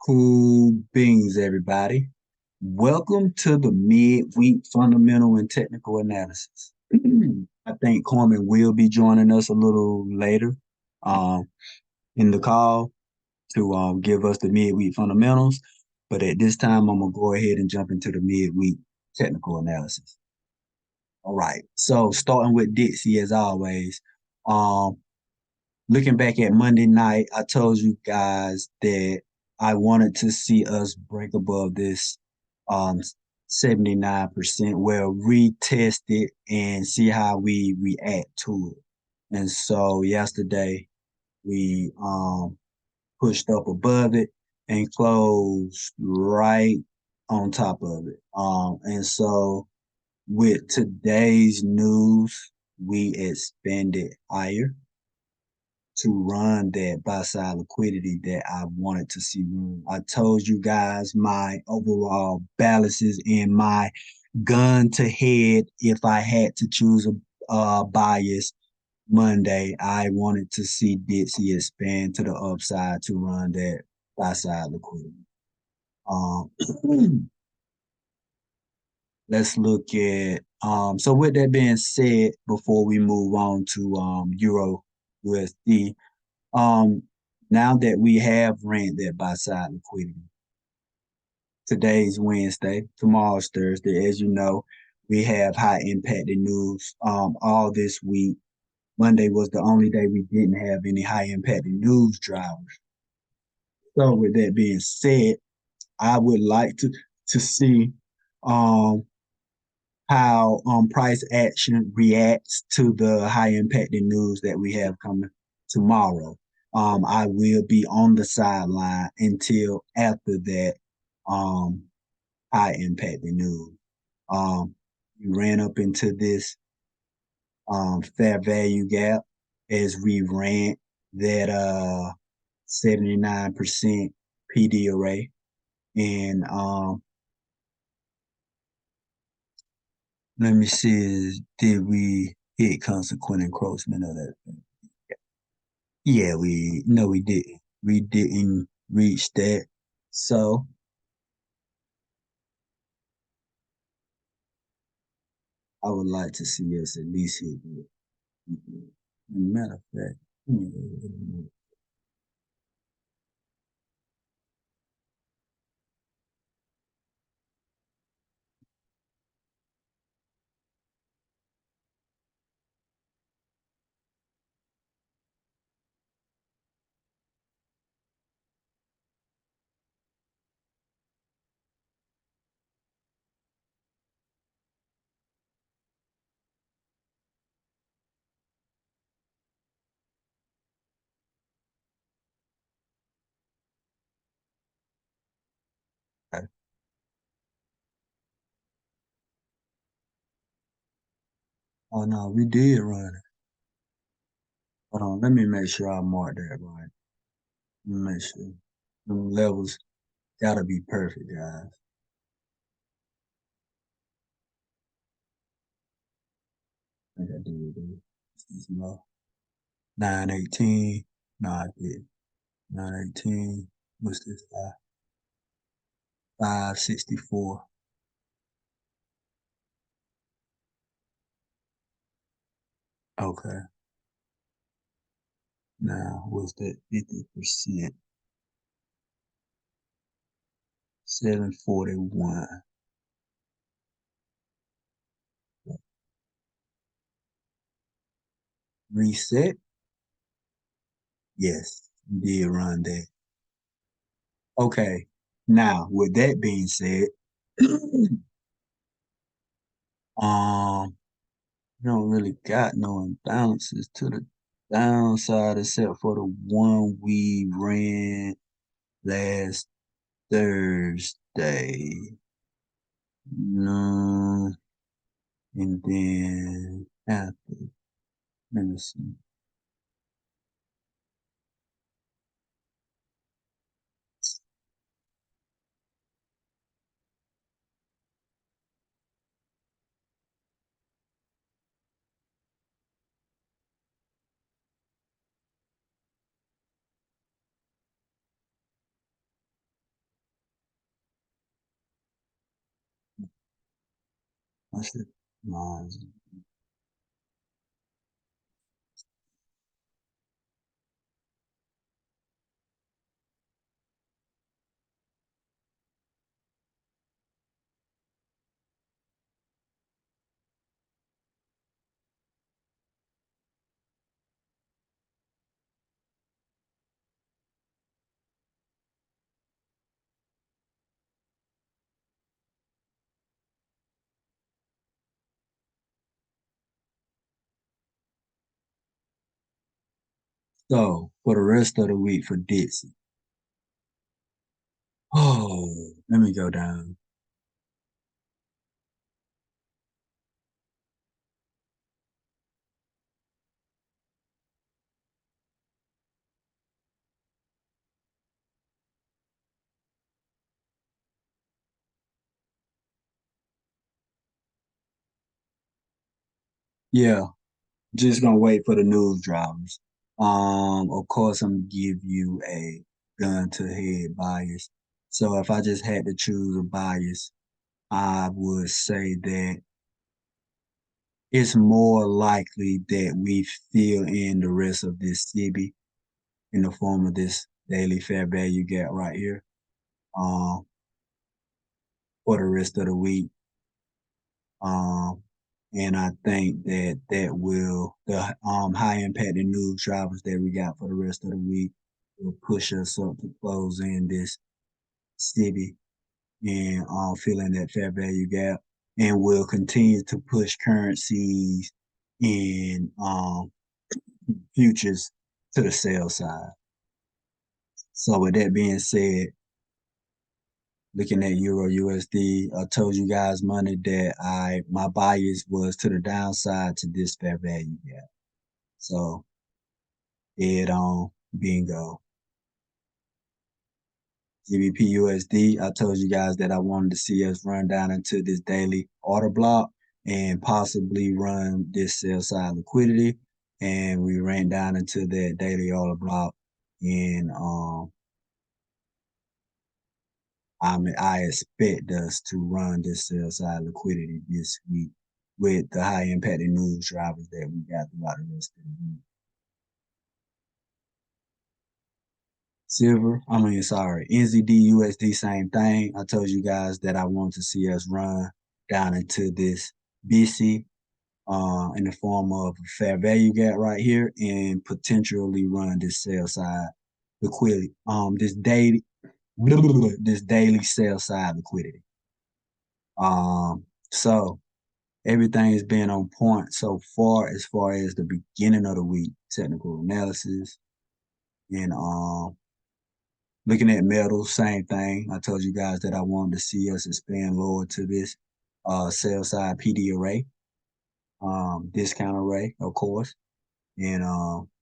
Cool beans, everybody. Welcome to the midweek fundamental and technical analysis. I think Corman will be joining us a little later um, in the call to give us the midweek fundamentals. But at this time, I'm going to go ahead and jump into the midweek technical analysis. All right. So starting with Dixie as always. Um, Looking back at Monday night, I told you guys that I wanted to see us break above this um 79%. Well, retest it and see how we react to it. And so yesterday we pushed up above it and closed right on top of it. And so with today's news, we expanded higher to run that buy side liquidity that I wanted to see run. I told you guys my overall balances and my gun to head if I had to choose a bias Monday. I wanted to see Dixie expand to the upside to run that buy side liquidity. Um, let's look at so with that being said, before we move on to Euro USD, um, now that we have ran that buy side liquidity, today's Wednesday, tomorrow's Thursday. As you know, we have high impacted news all this week. Monday was the only day we didn't have any high impacted news drivers. So with that being said, I would like to see um how price action reacts to the high impacted news that we have coming tomorrow. I will be on the sideline until after that um, high impacted news. We ran up into this fair value gap as we ran that 79% PD array. And let me see, did we hit consequent encroachment of that? Yeah, we no, we didn't. We didn't reach that. So I would like to see us at least hit it. Matter of fact, okay. Oh no, we did run it. Hold on, let me make sure I mark that right. Let me make sure. The levels gotta be perfect, guys. I think I did. This is low. 918. No, I did. 918. What's this? 564. Okay. Now, what's that? 50%. 741. Reset? Yes, you did run that. Okay. Now, with that being said, you don't really got no imbalances to the downside except for the one we ran last Thursday. No, and then after, let me see. What's it? Uh, so for the rest of the week for Dixie. Oh, let me go down. Yeah, just gonna wait for the news drivers. Of course, I'm gonna give you a gun to head bias. So if I just had to choose a bias, I would say that it's more likely that we fill in the rest of this CB in the form of this daily fair value gap right here. Um, for the rest of the week. Um, and I think that the high impact and news drivers that we got for the rest of the week will push us up to close in this city and fill in that fair value gap, and will continue to push currencies and futures to the sell side. So with that being said, looking at Euro USD, I told you guys Monday that my bias was to the downside to this fair value gap. So it on bingo. GBP USD, I told you guys that I wanted to see us run down into this daily order block and possibly run this sell side liquidity. And we ran down into that daily order block. And I expect us to run this sell side liquidity this week with the high impact news drivers that we got throughout the rest of the week. Silver, I mean, sorry, NZD USD, same thing. I told you guys that I want to see us run down into this BC in the form of a fair value gap right here and potentially run this sell side liquidity. This daily sell side liquidity. So everything's been on point so far as the beginning of the week, technical analysis, and looking at metals, same thing. I told you guys that I wanted to see us expand lower to this sell side PD array, discount array, of course, and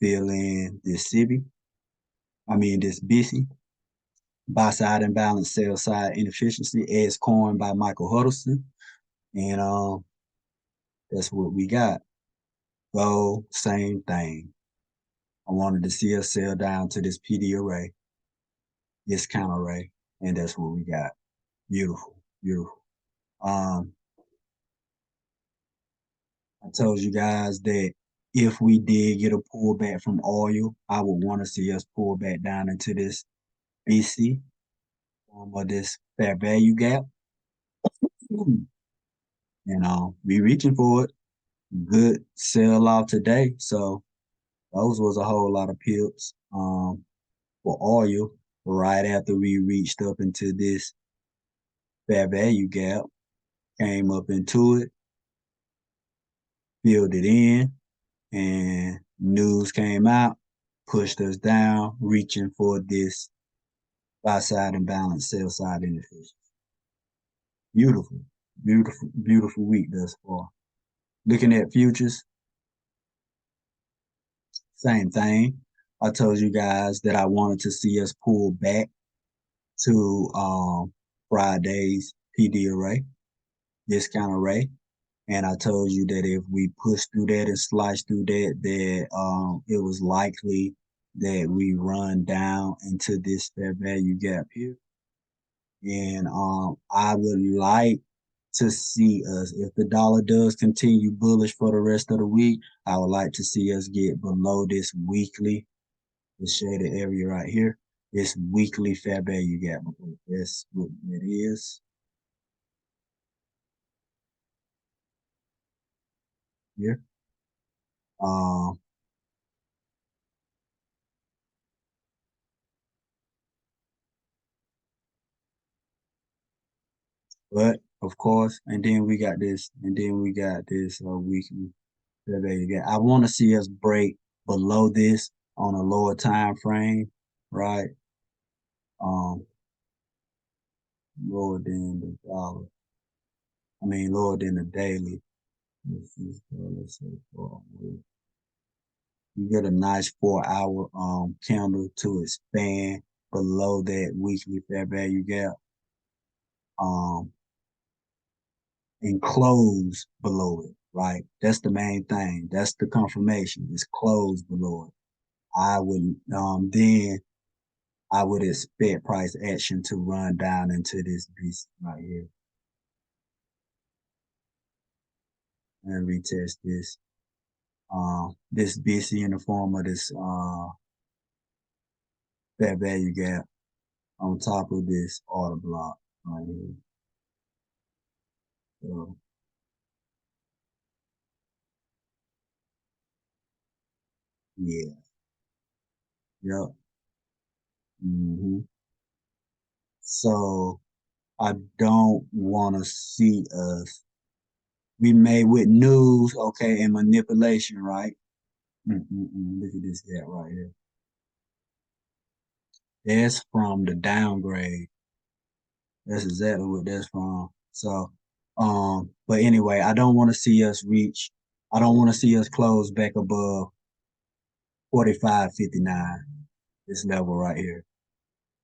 fill in this CB. I mean this BC, buy side imbalance, sell side inefficiency, as coined by Michael Huddleston, and that's what we got. Gold, same thing. I wanted to see us sell down to this PD array, discount array, and that's what we got. Beautiful, beautiful. Um, I told you guys that if we did get a pullback from oil, I would want to see us pull back down into this BC or this fair value gap. And we reaching for it. Good sell off today. So those was a whole lot of pips for oil right after we reached up into this fair value gap, came up into it, filled it in, and news came out, pushed us down, reaching for this buy side imbalance, sell side inefficiency. Beautiful, beautiful, beautiful week thus far. Looking at futures, same thing. I told you guys that I wanted to see us pull back to Friday's PD array, discount array. And I told you that if we push through that and slice through that, it was likely that we run down into this fair value gap here. And I would like to see us. If the dollar does continue bullish for the rest of the week, I would like to see us get below this weekly, the shaded area right here, this weekly fair value gap. That's what it is here. Um, but of course, and then we got this weekly fair value gap. I want to see us break below this on a lower time frame, right? Um, lower than the dollar. I mean, lower than the daily. Let's say you get a nice 4 hour candle to expand below that weekly fair value gap. Um, and close below it, right? That's the main thing. That's the confirmation. It's closed below it. I would then I would expect price action to run down into this beast right here and retest this. This BC in the form of this fair value gap on top of this order block right here. So yeah, yep. hmm So I don't want to see us be made with news, okay, and manipulation, right? Look at this gap right here. That's from the downgrade. That's exactly what that's from. So, but anyway, I don't want to see us reach. I don't want to see us close back above 45.59. This level right here.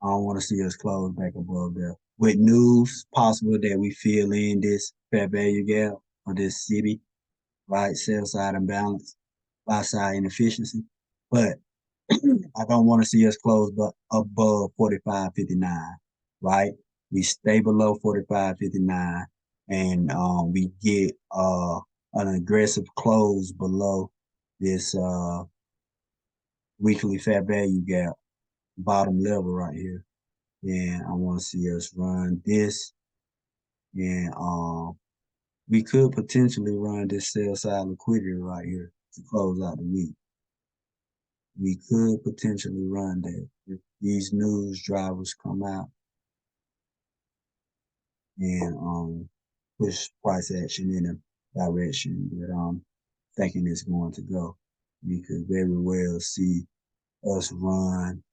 I don't want to see us close back above there. With news possible that we fill in this fair value gap or this city, right? Sell side imbalance, buy side inefficiency. But I don't want to see us close but above 45.59, right? We stay below 45.59 and we get an aggressive close below this weekly fair value gap, bottom level right here. And I want to see us run this and we could potentially run this sell side liquidity right here to close out the week. We could potentially run that if these news drivers come out and push price action in a direction that I'm thinking it's going to go. We could very well see us run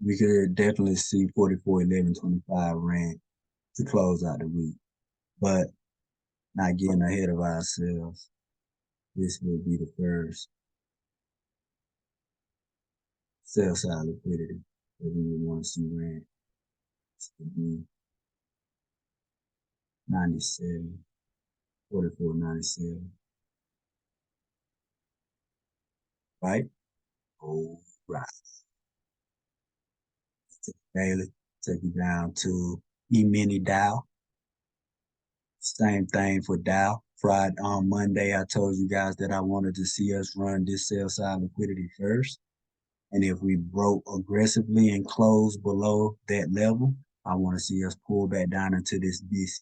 we could definitely see 44.11.25 ran to close out the week, but not getting ahead of ourselves. This will be the first sell side liquidity that we would want to see ran. This would be 97, 44.97, right? All right. Daily, take you down to E-mini Dow. Same thing for Dow. Friday on Monday, I told you guys that I wanted to see us run this sell side liquidity first. And if we broke aggressively and close below that level, I want to see us pull back down into this BC.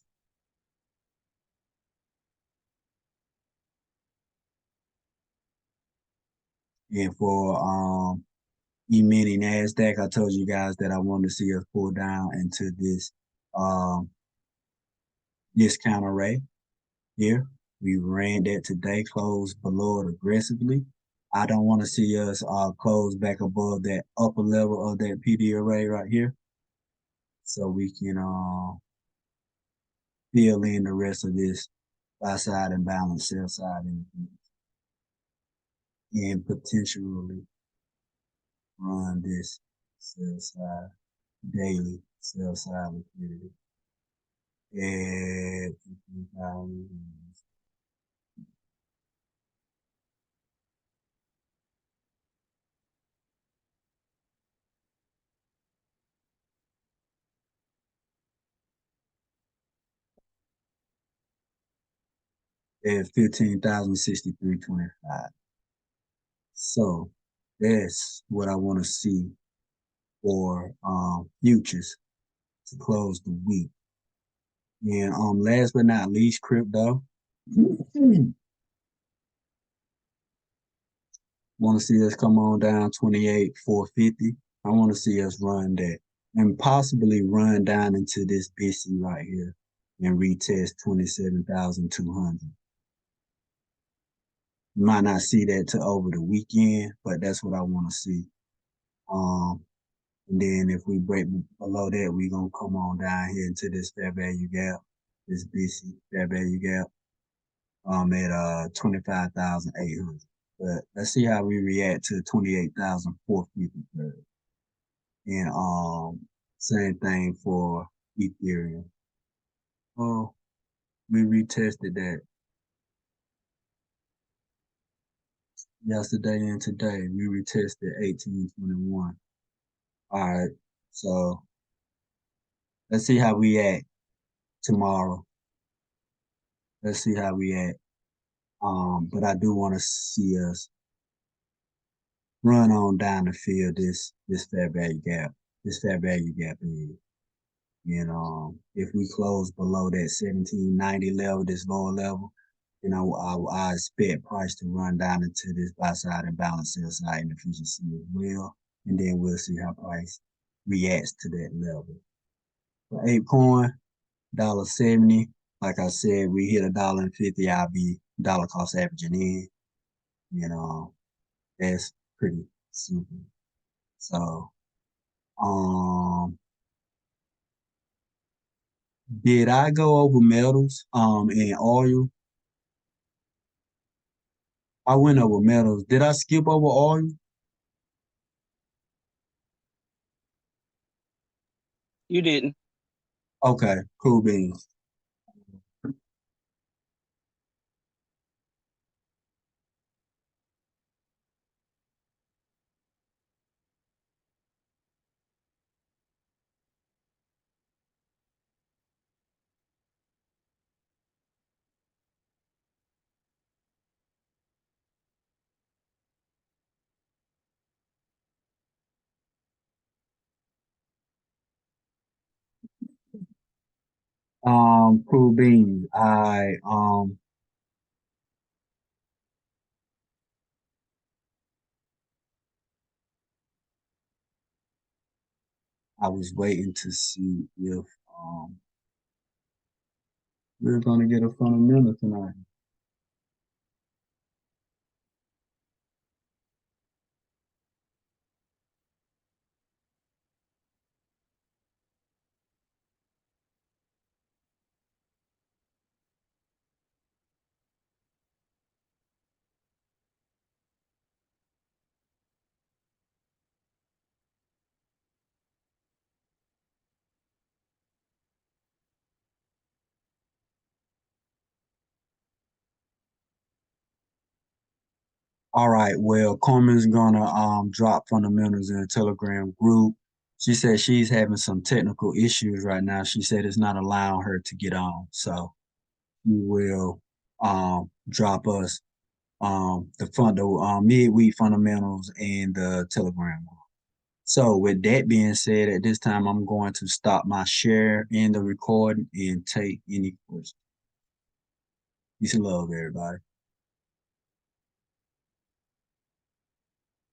And for E-mini NASDAQ, I told you guys that I wanted to see us pull down into this um, discount array here. We ran that today, closed below it aggressively. I don't want to see us close back above that upper level of that PD array right here. So we can fill in the rest of this buy side and balance, sell side, and potentially run this sell side daily, sell side liquidity. at 15,063.25. So that's what I want to see for futures to close the week. And last but not least, crypto. Want to see us come on down 28,450. I want to see us run that and possibly run down into this BC right here and retest 27,200. Might not see that till over the weekend, but that's what I want to see. Um, and then if we break below that, we're gonna come on down here into this fair value gap, this BC fair value gap, at 25,800. But let's see how we react to 28,450 first. And same thing for Ethereum. Oh, we retested that yesterday and today. We retested 1821. All right, so let's see how we act tomorrow. Let's see how we act. But I do want to see us run on down the field this fair value gap. This fair value gap is. And if we close below that 1790 level, this lower level, then I expect price to run down into this buy side and balance sell side inefficiency as well. And then we'll see how price reacts to that level. For ApeCoin, $1.70. Like I said, we hit $1.50, I'll be dollar cost averaging in. You know, that's pretty simple. So, did I go over metals and oil? I went over metals. Did I skip over oil? You didn't. Okay, cool beans. Cool beans. I was waiting to see if we're gonna get a fundamental tonight. All right, well, Carmen's gonna drop fundamentals in a Telegram group. She said she's having some technical issues right now. She said it's not allowing her to get on. So she will drop us the midweek fundamentals in the Telegram group. So with that being said, at this time I'm going to stop my share in the recording and take any questions. Peace and love, everybody.